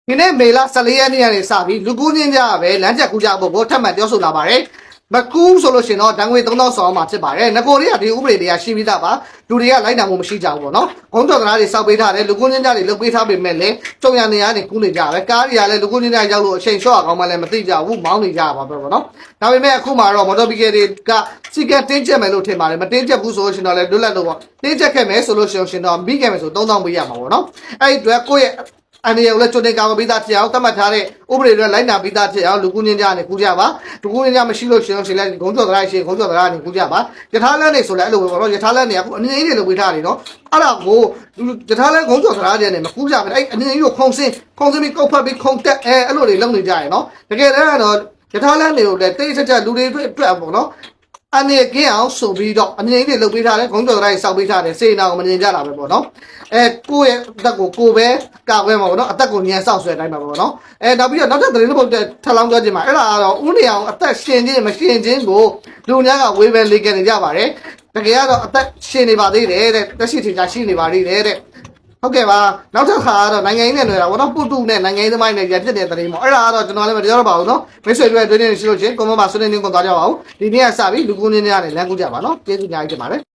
ဒီနေ့မေလ14ရက်နေ့ကနေစပြီးလူကူးချင်းကြပဲလမ်းချက်ကူးကြဖို့ကိုထပ်မံပြောဆိုလာပါတယ်မကူးဆိုလို့ရှိရင်တော့ဒဏ်ငွေ3000ဆောင်မှာဖြစ်ပါတယ်ငကိုတွေကဒီဥပဒေတွေကရှိပြီးသားပါလူတွေကလိုက်နိုင်မှုမရှိကြဘူးပေါ့နော်ဂုံးတော်တရားတွေစောက်ပေးထားတယ်လူကူးချင်းကြတွေလုပ်ပေးထားပေမဲ့လည်းကြုံရနေရနေကူးနေကြပဲကားတွေကလည်းလူကူးချင်းကြရောက်လို့အချိန်လျှော့အောင်မှလည်းမသိကြဘူးမောင်းနေကြပါပဲပေါ့နော်ဒါပေမဲ့အခုမှတော့မော်တော်ဘီကယ်တွေကစီကတင်းကျပ်မယ်လို့ထင်ပါတယ်မတင်းကျပ်ဘူးဆိုလို့ရှိရင်တော့လည်းလွတ်လပ်လို့ပေါ့တင်းကျပ်ခဲ့မယ်ဆိုလို့ရှိရင်တော့မိခဲ့မယ်ဆို3000ပေးရမှာပေါ့နော်အဲ့ဒီအတွက်ကိုယ့်ရဲ့အနေနဲ့လည်းကြိုတင်ကာကွယ်ပေးသားဖြစ်အောင်တတ်မှတ်ထားတဲ့ဥပဒေတွေလိုက်နာပေးသားဖြစ်အောင်လူကူးချင်းကြနဲ့ကူးကြပါလူကူးချင်းကြမရှိလို့ရှိရင်လည်းဂုံးကျော်တရားရှိရင်ဂုံးကျော်တရားနဲ့ကူးကြပါယထာလန်းနေဆိုလည်းအဲ့လိုပဲပေါ့နော်ယထာလန်းနေအခုအနေနဲ့လုပ်ပေးထားတယ်နော်အဲ့ဒါကိုယထာလန်းဂုံးကျော်တရားနဲ့မကူးကြဘူးအဲ့အနေနဲ့ကိုခုံစင်းပြီးကောက်ဖတ်ပြီးခုံတက်အဲ့လိုတွေလုပ်နေကြရနော်တကယ်တမ်းတော့ယထာလန်းတွေကိုလည်းတိတ်ဆက်လူတွေအတွက်ပေါ့နော်အနေကင်းအောင်ဆိုပြီးတော့အနေနဲ့လုပ်ပေးထားတယ်ဂုံးကျော်တရားစောက်ပေးထားတယ်စေနာကိုမမြင်ကြတာပဲပေါ့နော်ကိုယ့်ရဲ့အသက်ကိုပဲကာကွယ်မှာပေါ့နော်အသက်ကိုညံဆောက်ဆွဲတိုင်းမှာပေါ့နော်နောက်ပြီးတော့နောက်ထပ်သတင်းတစ်ပုဒ်ထပ်လောင်းပြောချင်ပါအဲ့ဒါကတော့ဦးနေအောင်အသက်ရှင်ခြင်းမရှင်ခြင်းကိုလူများကဝေဖန်လေ့နေကြပါတယ်တကယ်ကတော့အသက်ရှင်နေပါသေးတယ်တဲ့တက်ရှိထင်ရှားရှိနေပါသေးတယ်တဲ့ဟုတ်ကဲ့ပါနောက်တစ်ခါကတော့နိုင်ငံရေးနဲ့တွေ့တာပေါ့နော်ပုတုနဲ့နိုင်ငံရေးသမိုင်းနဲ့ရပြတဲ့သတင်းပေါ့အဲ့ဒါကတော့ကျွန်တော်လည်းမပြောတော့ပါဘူးနော်မိတ်ဆွေတွေတွေ့နေရှိလို့ချင်းကွန်မန့်မှာဆွေးနွေးနေကုန်သွားကြပါဦးဒီနေ့ကစပြီးလူကူးနေနေရတယ်လမ်းကူးကြပါနော်ကျေးဇူးအများကြီးတင်ပါတယ်